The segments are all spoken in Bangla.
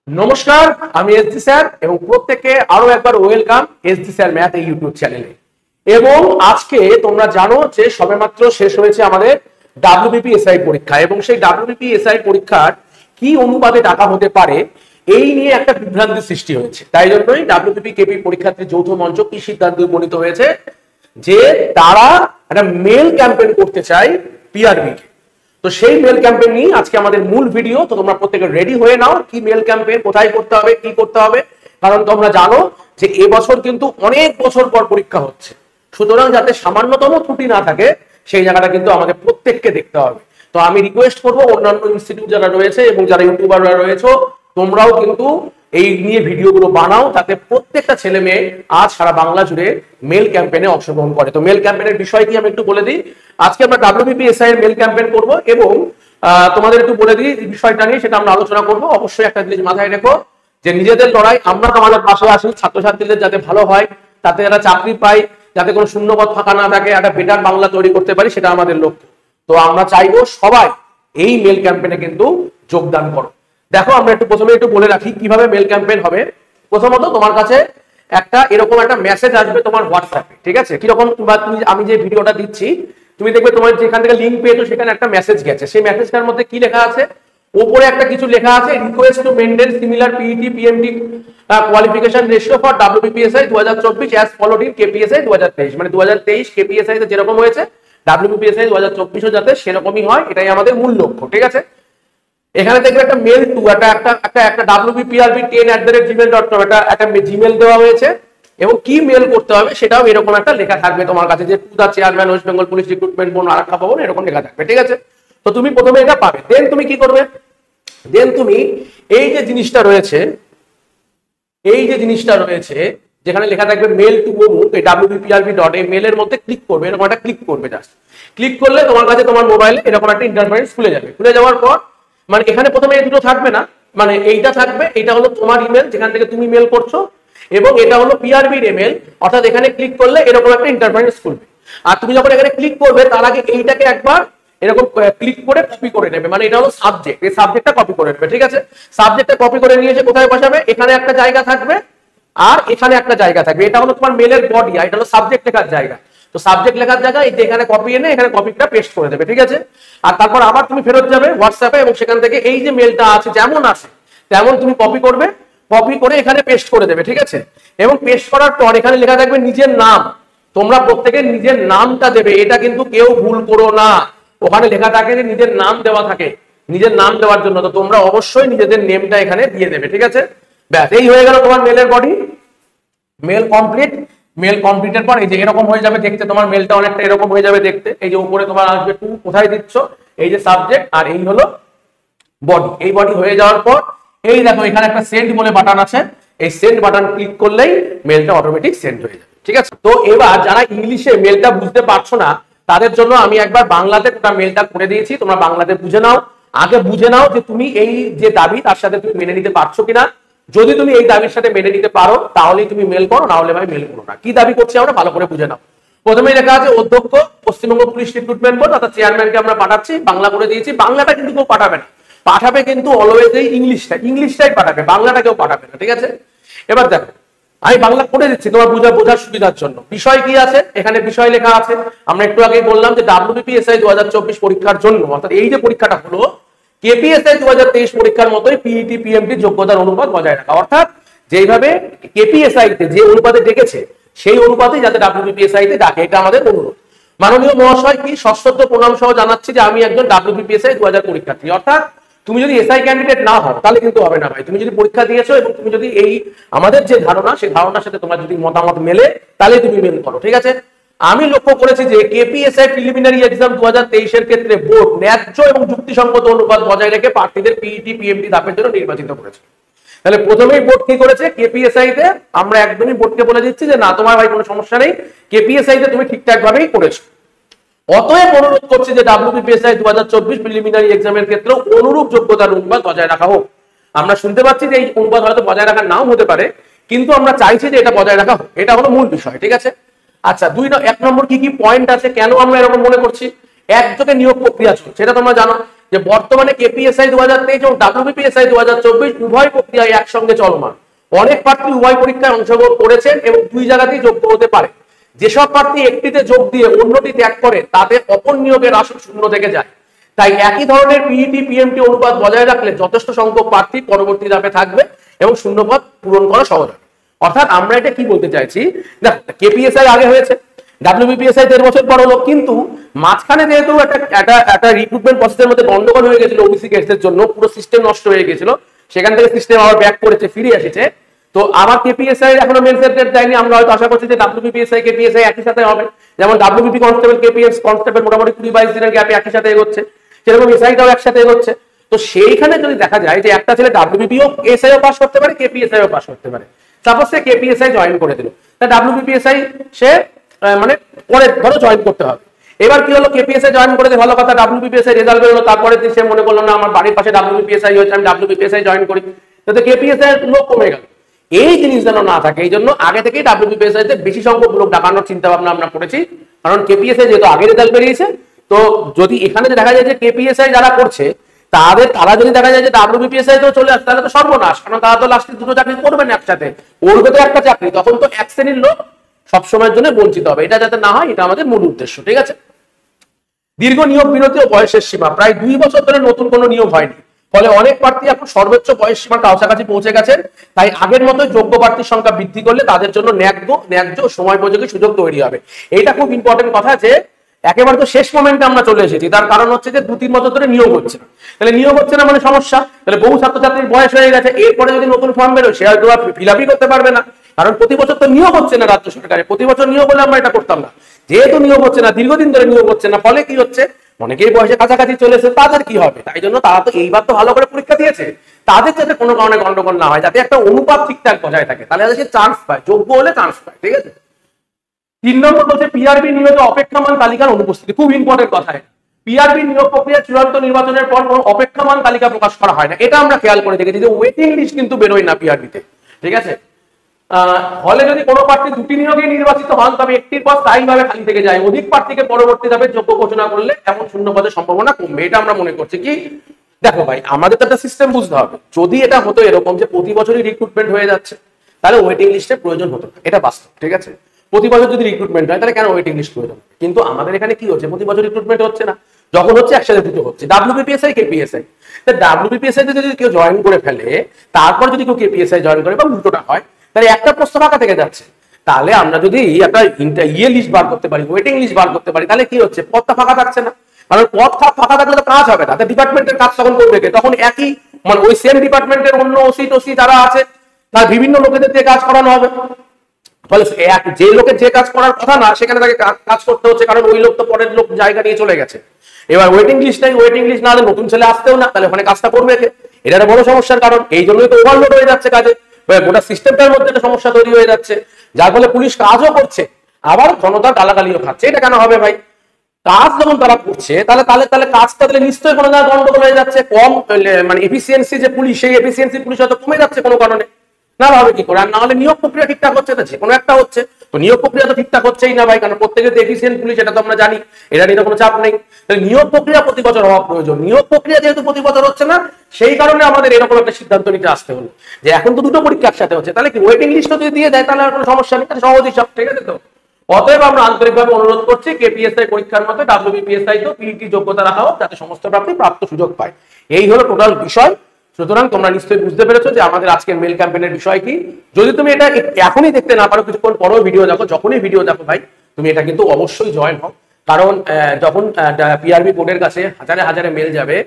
নমস্কার, আমি এসডি স্যার এবং প্রত্যেককে আরো একবার ওয়েলকাম এসডি স্যার ম্যাথ এই ইউটিউব চ্যানেলে। এবং আজকে তোমরা জানো যে সবেমাত্র শেষ হয়েছে আমাদের ডাব্লিউবিপিএসআই পরীক্ষা এবং সেই ডাব্লিউবিপিএসআই পরীক্ষার কি অনুপাতে টাকা হতে পারে এই নিয়ে একটা বিভ্রান্তি সৃষ্টি হয়েছে। তাই জন্যই ডাব্লিউবিপি কেপি পরীক্ষার্থী যৌথ মঞ্চ কি সিদ্ধান্ত উপনীত হয়েছে যে তারা একটা মেল ক্যাম্পেইন করতে চায় পিআরবি কে। তো সেই মেল ক্যাম্পেইন নিয়ে আজকে আমাদের মূল ভিডিও। তো তোমরা প্রত্যেকে রেডি হয়ে নাও, কি মেল ক্যাম্পেইন, কোথায় করতে হবে, কি করতে হবে। কারণ তোমরা জানো যে এবছর কিন্তু অনেক বছর পর পরীক্ষা হচ্ছে, সুতরাং যাতে সামান্যতম ত্রুটি না থাকে সেই জায়গাটা কিন্তু আমাদের প্রত্যেককে দেখতে হবে। তো আমি রিকোয়েস্ট করবো অন্যান্য ইনস্টিটিউট যারা রয়েছে এবং যারা ইউটিউবাররা রয়েছে তোমরাও কিন্তু এই নিয়ে ভিডিওগুলো বানাও, যাতে প্রত্যেকটা ছেলে মেয়ে আজ সারা বাংলা জুড়ে মেল ক্যাম্পেইনে অংশগ্রহণ করে। তো মেল ক্যাম্পেইনের বিষয় কি আমি একটু বলে দিই। আজকে আমরা ডাব্লিউবিপিএসআই এর মেল ক্যাম্পেইন করব এবং তোমাদের একটু বলে দিই বিষয়টা নিয়ে, সেটা আমরা আলোচনা করব। অবশ্যই একটা জিনিস মাথায় রেখো যে নিজেদের লড়াই আমরা তোমাদের পাশে আসি, ছাত্রছাত্রীদের যাতে ভালো হয়, তাতে যারা চাকরি পায়, যাতে কোনো শূন্যপদ ফাঁকা না থাকে, একটা বেটার বাংলা তৈরি করতে পারি, সেটা আমাদের লক্ষ্য। তো আমরা চাইবো সবাই এই মেল ক্যাম্পেইনে কিন্তু যোগদান করো। দেখো, আমরা প্রথমে একটু বলে রাখি কিভাবে মেল ক্যাম্পেইন হবে। প্রথমত তোমার কাছে এরকম একটা মেসেজ আসবে তোমার হোয়াটসঅ্যাপে, ঠিক আছে? কিরকম, বা তুমি আমি যে ভিডিওটা দিচ্ছি তুমি দেখবে তোমার যেখান থেকে লিঙ্ক পেয়েছো সেখানে একটা মেসেজ গেছে। সেই মেসেজটার মধ্যে কি লেখা আছে? উপরে একটা কিছু লেখা আছে, request to maintain similar PET PMT qualification ratio for WBPSI 2024 as followed in KPSI 2023। মানে 2023 কেপিএসআই তে যেরকম হয়েছে ডাব্লিউবিপিএসআই 2024 যাতে সেরকমই হয়, এটাই আমাদের মূল লক্ষ্য, ঠিক আছে? এখানে দেখবে একটা মেল টু একটা wpprb10@gmail.com একটা জিমেল দেওয়া হয়েছে এবং কি মেল করতে হবে সেটাও এরকম একটা লেখা থাকবে তোমার কাছে, যে to the chairman West Bengal police recruitment board Araksha Bhawan, এরকম লেখা থাকবে, ঠিক আছে? তো তুমি প্রথমে এটা পাবে। দেন তুমি কি করবে? দেন তুমি এই যে জিনিসটা রয়েছে যেখানে লেখা থাকবে মেল টু অমুক, এই wpprb. এই মেলের মধ্যে ক্লিক করবে, এরকম একটা ক্লিক করবে। জাস্ট ক্লিক করলে তোমার কাছে তোমার মোবাইলে এরকম একটা ইন্টারফেস খুলে যাবে। খুলে যাওয়ার পর মানে এখানে প্রথমে এই দুটো থাকবে না, মানে এইটা থাকবে, এটা হলো তোমার ইমেল যেখান থেকে তুমি মেল করছো, এবং এটা হলো পিআরবির ইমেল। অর্থাৎ এখানে ক্লিক করলে এরকম একটা ইন্টারফেস খুলবে। আর তুমি যখন এখানে ক্লিক করবে তার আগে এইটাকে একবার এরকম ক্লিক করে কপি করে নেবে। মানে এটা হলো সাবজেক্ট, এই সাবজেক্টটা কপি করে নেবে, ঠিক আছে? সাবজেক্টটা কপি করে নিয়ে এসে কোথায় বসাবে? এখানে একটা জায়গা থাকবে আর এখানে একটা জায়গা থাকবে। এটা হলো তোমার মেলের বডি আর এটা হলো সাবজেক্ট লেখার জায়গা। তো সাবজেক্ট লেখার জায়গা এই যে এখানে কপি এনে এখানে কপিটা পেস্ট করে দেবে, ঠিক আছে? আর তারপর আবার তুমি ফেরত যাবে হোয়াটসঅ্যাপে এবং সেখান থেকে এই যে মেলটা আছে যেমন আছে তেমন তুমি কপি করবে, কপি করে এখানে পেস্ট করে দেবে, ঠিক আছে? এবং পেস্ট করার পর এখানে লেখা থাকবে নিজের নাম। তোমরা প্রত্যেকে নিজের নামটা দেবে, এটা কিন্তু কেউ ভুল করো না। ওখানে লেখা থাকে যে নিজের নাম দেওয়া থাকে, নিজের নাম দেওয়ার জন্য। তো তোমরা অবশ্যই নিজেদের নেমটা এখানে দিয়ে দেবে, ঠিক আছে? ব্যাস, এই হয়ে গেল তোমার মেলের বডি। Mail complete. মেল কমপ্লিটের পর এই যে এরকম হয়ে যাবে দেখতে, তোমার মেলটা অনেকটা এরকম হয়ে যাবে দেখতে। এই যে উপরে তোমার আসবে টু, কোথায় দিচ্ছ, এই যে সাবজেক্ট, আর এই হলো বডি। এই বডি হয়ে যাওয়ার পর এই দেখো এখানে একটা সেন্ড বলে বাটন আছে, এই সেন্ড বাটন ক্লিক করলেই মেলটা অটোমেটিক সেন্ড হয়ে যাবে, ঠিক আছে? তো এবার যারা ইংলিশে মেলটা বুঝতে পারছো না তাদের জন্য আমি একবার বাংলাতে গোটা মেলটা করে দিয়েছি, তোমরা বাংলাতে বুঝে নাও। আগে বুঝে নাও যে তুমি এই যে দাবি তার সাথে তুমি মেনে নিতে পারছো কিনা। যদি তুমি এই দাবির সাথে মেনে নিতে পারো তাহলেই তুমি মেল করো, না হলে ভাই মেল করো না। কি দাবি করছি আমরা ভালো করে বুঝে নাও। প্রথমেই লেখা আছে অধ্যক্ষ পশ্চিমবঙ্গ পুলিশ রিক্রুটমেন্ট বোর্ড, অর্থাৎ চেয়ারম্যানকে আমরা পাঠাচ্ছি। বাংলা করে দিয়েছি, বাংলাটা কিন্তু কেউ পাঠাবে না, পাঠাবে কিন্তু অলওয়েজ এই ইংলিশটাই পাঠাবে, বাংলাটা কেউ পাঠাবে না, ঠিক আছে? এবার দেখো আমি বাংলা করে দিচ্ছি তোমার বোঝার সুবিধার জন্য। বিষয় কি আছে এখানে? বিষয় লেখা আছে, আমরা একটু আগেই বললাম যে ডাব্লিউবিপিএসআই 2024 পরীক্ষার জন্য, অর্থাৎ এই যে পরীক্ষাটা হলো কেপিএসআই 2023 পরীক্ষার মতোই পিইটি পিএমটি যোগ্যতার অনুপাত বজায় রাখা। অর্থাৎ যেইভাবে কেপিএসআই তে যে অনুপাতে ডেকেছে সেই অনুপাতেই যাতে ডাব্লিউবিপিএসআই তে ডাকে, এটা আমাদের অনুরোধ। মাননীয় মহাশয় কি সশ্রদ্ধ প্রণাম সহ জানাচ্ছি যে আমি একজন ডাব্লিউবিপিএসআই 2000 পরীক্ষার্থী। অর্থাৎ তুমি যদি এসআই ক্যান্ডিডেট না হও তাহলে কিন্তু হবে না ভাই। তুমি যদি পরীক্ষা দিয়েছো এবং তুমি যদি এই আমাদের যে ধারণা সেই ধারণার সাথে তোমার যদি মতামত মেলে তাহলে তুমি মেল করো, ঠিক আছে? আমি লক্ষ্য করেছি যে কেপিএসআই প্রিলিমিনারি এক্সাম 2023 এর ক্ষেত্রে বোর্ড ন্যায্য এবং যুক্তিসঙ্গত অনুপাত বজায় রেখে প্রার্থীদের পিইটি পিএমটি ধাপের জন্য নির্বাচিত করেছে। তাহলে প্রথমেই বোর্ড কি করেছে? কেপিএসআই তে আমরা একদমই বোর্ডকে বলে দিচ্ছি যে না তোমার ভাই কোনো সমস্যা নেই, কেপিএসআই তে তুমি ঠিকঠাক ভাবেই করেছো। অতএব অনুরোধ করছি যে ডাব্লিউবিপিএসআই 2024 প্রিলিমিনারি এক্সামের ক্ষেত্রে অনুরূপ যোগ্যতার অনুপাত বজায় রাখা হোক। আমরা শুনতে পাচ্ছি যে এই অনুপাত হয়তো বজায় রাখা নাও হতে পারে, কিন্তু আমরা চাইছি যে এটা বজায় রাখা হোক, এটা হলো মূল বিষয়, ঠিক আছে? আচ্ছা, 1 নম্বর কি কি পয়েন্ট আছে, কেন আমরা এরকম মনে করছি? একযোগে নিয়োগ প্রক্রিয়া চলছে, সেটা তোমরা জানো। যে বর্তমানে কেপিএসআই 2023 এবং ডাব্লিউবিপিএসআই 2024 উভয় প্রক্রিয়ায় একসঙ্গে চলমান। অনেক প্রার্থী উভয় পরীক্ষায় অংশগ্রহণ করেছেন এবং দুই জায়গাতেই যোগ্য হতে পারে। যেসব প্রার্থী একটিতে যোগ দিয়ে অন্যটি ত্যাগ করে তাদের অপর নিয়োগের আসন শূন্য থেকে যায়। তাই একই ধরনের পিইটি পিএমটি অনুপাত বজায় রাখলে যথেষ্ট সংখ্যক প্রার্থী পরবর্তী ধাপে থাকবে এবং শূন্যপদ পূরণ করা সহজ হবে। অর্থাৎ আমরা এটা কি বলতে চাইছি, দেখো কেপিএসআই আগে হয়েছে, ডাব্লিউবিপিএসআই 1.5 বছর পর হলো, কিন্তু মাঝখানে যেহেতু একটা রিক্রুটমেন্ট প্রসেসের মধ্যে গন্ডগোল হয়ে গেছিল ওবিসি কেসের জন্য, পুরো সিস্টেম নষ্ট হয়ে গেছিল, সেখান থেকে সিস্টেম আবার ব্যাক করেছে, ফিরে এসেছে। তো আবার কেপিএসআই এখনো মেন্সের ডেট দেয়নি, আমরা হয়তো আশা করছি যে ডাব্লিউবিপিএসআই কেপিএসআই একই সাথে হবে। যেমন ডাব্লিউবিপি কনস্টেবল কেপিএস কনস্টেবল মোটামুটি 20-22 দিনের গ্যাপে একই সাথে এগোচ্ছে, সেরকম এসআইটাও একসাথে এগোচ্ছে। তো সেইখানে যদি দেখা যায় যে একটা ছেলে ডাব্লিউবিপিও এসআইও পাস করতে পারে, কেপিএসআইও পাস করতে পারে, সাপোজ সে কেপিএসআই জয়েন করে দিল, তা ডাব্লিউবিপিএসআই সে মানে পরে ধরো জয়েন করতে হবে। এবার কি হলো, কেপিএসআই জয়েন করে ভালো কথা, ডাব্লিউবিপিএসআই রেজাল্ট বেরোলো, তারপরে সে মনে করলো না আমার বাড়ির পাশে ডাব্লিউবিপিএসআই হয়েছে, আমি ডাব্লিউবিপিএসআই জয়েন করি, তাতে কেপিএসআই লোক কমে গেল। এই জিনিস যেন না থাকে, এই জন্য আগে থেকেই ডাব্লিউবিপিএসআই তে বেশি সংখ্যক লোক ডাকানোর চিন্তা ভাবনা আমরা করেছি। কারণ কেপিএসআই যেহেতু আগে রেজাল্ট বেরিয়েছে, তো যদি এখানে দেখা যায় যে কেপিএসআই যারা করছে তারা যদি দেখা যায় যে ডাব্লিউবিপিএসআই তো চলে আসে, তাহলে তো সর্বনাশ, কারণ তারা তো লাস্টে দুটো চাকরি করবেন একসাথে, করবে তো একটা চাকরি, তখন তো এক শ্রেণীর লোক সবসময়ের জন্য বঞ্চিত হবে। এটা যাতে না হয়, এটা আমাদের মূল উদ্দেশ্য। ঠিক আছে। দীর্ঘ নিয়োগ বিরতি ও বয়সের সীমা, প্রায় 2 বছর ধরে নতুন কোনো নিয়োগ হয়নি, ফলে অনেক প্রার্থী এখন সর্বোচ্চ বয়স সীমার কাছাকাছি পৌঁছে গেছেন। তাই আগের মতো যোগ্য প্রার্থীর সংখ্যা বৃদ্ধি করলে তাদের জন্য ন্যায্য সময়োপযোগী সুযোগ তৈরি হবে। এটা খুব ইম্পর্টেন্ট কথা, যে একেবারে তো শেষ মোমেন্টে আমরা চলে এসেছি। তার কারণ হচ্ছে যে 2-3 বছর ধরে নিয়োগ হচ্ছে না, তাহলে নিয়োগ হচ্ছে না মানে সমস্যা। তাহলে বহু ছাত্রছাত্রীর বয়স হয়ে গেছে, এরপরে যদি নতুন ফর্ম বেরোয় সে হয়তো ফিল আপই করতে পারবে না, কারণ প্রতি বছর তো নিয়োগ হচ্ছে না রাজ্য সরকারে। প্রতি বছর নিয়োগ হলে আমরা এটা করতাম না, যেহেতু নিয়োগ হচ্ছে না, দীর্ঘদিন ধরে নিয়োগ হচ্ছে না, ফলে কি হচ্ছে, অনেকেই বয়সে কাছাকাছি চলেছে, তাদের কি হবে? তাই জন্য তারা তো এইবার তো ভালো করে পরীক্ষা দিয়েছে, তাদের যাতে কোনো কারণে গন্ডগোল না হয়, যাতে একটা অনুপাত ঠিকঠাক বজায় থাকে, তাহলে সে চান্স পায়, যোগ্য হলে চান্স পায়। ঠিক আছে। 3 নম্বর বলছে পিআরবি নিয়োগে অপেক্ষমান তালিকার অনুপস্থিতি। খুব ইম্পর্টেন্ট কথা, পিআরবি নিয়োগ প্রক্রিয়া চূড়ান্ত নির্বাচনের পর কোনো অপেক্ষমান তালিকা প্রকাশ করা হয় না। এটা আমরা খেয়াল করে দেখেছি যে ওয়েটিং লিস্ট কিন্তু বেরোয় না পিআরবিতে। ঠিক আছে। ফলে যদি কোনো প্রার্থী 2টি নিয়োগে নির্বাচিত হন, তবে একটির পদ স্থায়ীভাবে খালি থেকে যায়। অধিক প্রার্থীকে পরবর্তী ধাপে যোগ্য ঘোষণা করলে এমন শূন্য পদের সম্ভাবনা কমবে, এটা আমরা মনে করছি। কি দেখো ভাই, আমাদের তো একটা সিস্টেম বুঝতে হবে। যদি এটা হতো এরকম যে প্রতি বছরই রিক্রুটমেন্ট হয়ে যাচ্ছে, তাহলে ওয়েটিং লিস্টের প্রয়োজন হতো না, এটা বাস্তব। ঠিক আছে। প্রতি বছর যদি রিক্রুটমেন্ট হয়, তাহলে কেন ওয়েটিং লিস্ট প্রয়োজন? কিন্তু আমাদের এখানে কি হচ্ছে, প্রতি বছর রিক্রুটমেন্ট হচ্ছে না, যখন হচ্ছে একসাথে দুটো হচ্ছে, ডাব্লিউবিপিএসআই কেপিএসআই। ডাব্লিউবিপিএসআই তে যদি কেউ জয়েন করে ফেলে, তারপর যদি কেউ কেপিএসআই জয়েন করে বা দুটোটা হয়, তাহলে একটা প্রশ্ন ফাঁকা থেকে যাচ্ছে। তাহলে আমরা যদি একটা লিস্ট বার করতে পারি, ওয়েটিং লিস্ট বার করতে পারি, তাহলে কি হচ্ছে, পদটা ফাঁকা থাকছে না। কারণ পদ ফাঁকা থাকলে তো কাজ হবে না, ডিপার্টমেন্টের কাজ তখন করবে কে? তখন একই মানে ওই সেম ডিপার্টমেন্টের অন্য ওসি যারা আছে, তার বিভিন্ন লোকেদের দিয়ে কাজ করানো হবে। ফলে যে লোকের যে কাজ করার কথা না, সেখানে তাকে কাজ করতে হচ্ছে, কারণ ওই লোক তো পরের লোক জায়গা নিয়ে চলে গেছে। এবার ওয়েটিং লিস্ট নেই, ওয়েটিং লিস্ট না হলে নতুন ছেলে আসতেও না, তাহলে ওখানে কাজটা করবে কে? এটা একটা বড় সমস্যার কারণ। এই জন্যই তো ওভারলোড হয়ে যাচ্ছে কাজে, গোটা সিস্টেমটার মধ্যে একটা সমস্যা তৈরি হয়ে যাচ্ছে, যার ফলে পুলিশ কাজও করছে, আবার জনতা গালাগালিও খাচ্ছে। এটা কেন হবে ভাই? কাজ যখন তারা করছে, তাহলে কাজটা তাহলে নিশ্চয়ই কোনো জায়গায় গন্ডগোল হয়ে যাচ্ছে। কম মানে এফিসিয়েন্সি যে পুলিশ, সেই এফিসিয়েন্সি পুলিশ হয়তো কমে যাচ্ছে কোনো কারণে, না হবে কি করে? আর না হলে নিয়োগ প্রক্রিয়া ঠিকঠাক হচ্ছে, তো যে কোনো একটা হচ্ছে, তো নিয়োগ প্রক্রিয়া তো ঠিকঠাক হচ্ছেই না ভাই, কারণ প্রত্যেকের তো এফিসিয়েন্ট পুলিশ, এটা তো আমরা জানি, এটা নিয়ে কোনো চাপ নেই। তাহলে নিয়োগ প্রক্রিয়া প্রতি বছর হওয়া প্রয়োজন। নিয়োগ প্রক্রিয়া যেহেতু প্রতি বছর হচ্ছে না, সেই কারণে আমাদের এরকম একটা সিদ্ধান্ত নিতে আসতে হলো যে এখন তো দুটো পরীক্ষা একসাথে হচ্ছে, তাহলে কি ওয়েটিং লিস্ট যদি দিয়ে দেয় তাহলে আর কোনো সমস্যা নেই, সহজই সব। ঠিক আছে। তো অতএব আমরা আন্তরিকভাবে অনুরোধ করছি, কেপিএসআই পরীক্ষার মতো ডাব্লিউবিপিএসআই তো পিইটি যোগ্যতা রাখা হোক, যাতে সমস্ত প্রাপ্ত সুযোগ পায়। এই হলো টোটাল বিষয়। সুতরাং তোমরা নিশ্চয়ই বুঝতে পেরেছো যে আমাদের আজকের মেল ক্যাম্পেইনের বিষয় কি। যদি তুমি এটা এখনই দেখতে না পারো, কিছুক্ষণ পরেও ভিডিও দেখো, যখনই ভিডিও দেখো ভাই, তুমি এটা কিন্তু অবশ্যই জয়েন হও। কারণ যখন পিআরবি বোর্ডের কাছে হাজারে হাজারে মেল যাবে,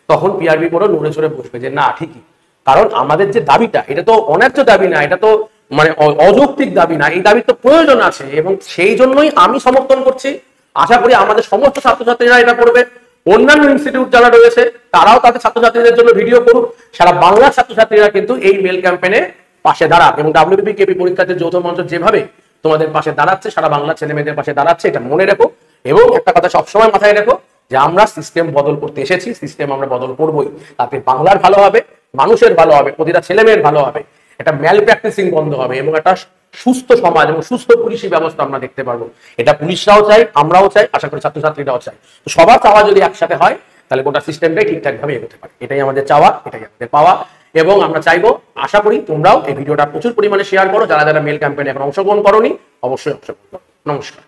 তখন পিআরবি বোর্ডও নড়ে চড়ে বসবে যে না ঠিকই, কারণ আমাদের যে দাবিটা, এটা তো অন্যায্য দাবি না, এটা তো মানে অযৌক্তিক দাবি না, এই দাবির তো প্রয়োজন আছে, এবং সেই জন্যই আমি সমর্থন করছি। আশা করি আমাদের সমস্ত ছাত্রছাত্রীরা এটা করবে। অন্যান্য ইনস্টিটিউট যারা রয়েছে তারাও তাদের ছাত্রছাত্রীদের জন্য ভিডিও করুক। সারা বাংলার ছাত্রছাত্রীরা কিন্তু এই মেল ক্যাম্পেইনে পাশে দাঁড়াক, এবং ডাব্লিউবিপি কেপি পরীক্ষার্থীর যৌথ মঞ্চ যেভাবে তোমাদের পাশে দাঁড়াচ্ছে, সারা বাংলার ছেলে মেয়েদের পাশে দাঁড়াচ্ছে, এটা মনে রেখো। এবং একটা কথা সবসময় মাথায় রেখো যে আমরা সিস্টেম বদল করতে এসেছি, সিস্টেম আমরা বদল করবোই। তাতে বাংলার ভালো হবে, মানুষের ভালো হবে, প্রতিটা ছেলে মেয়ের ভালো হবে, একটা ম্যাল প্র্যাকটিসিং বন্ধ হবে, এবং একটা সুস্থ সমাজ এবং সুস্থ পুলিশি ব্যবস্থা আমরা দেখতে পারবো। এটা পুলিশরাও চাই, আমরাও চাই, আশা করি ছাত্রছাত্রীরাও চাই। তো সবার চাওয়া যদি একসাথে হয়, তাহলে গোটা সিস্টেমটাই ঠিকঠাকভাবে এগোতে পারে। এটাই আমাদের চাওয়া, এটাই আমাদের পাওয়া, এবং আমরা চাইবো, আশা করি তোমরাও এই ভিডিওটা প্রচুর পরিমাণে শেয়ার করো। যারা যারা মেল ক্যাম্পেইনে এখন অংশগ্রহণ করোনি অবশ্যই অংশগ্রহণ করো। নমস্কার।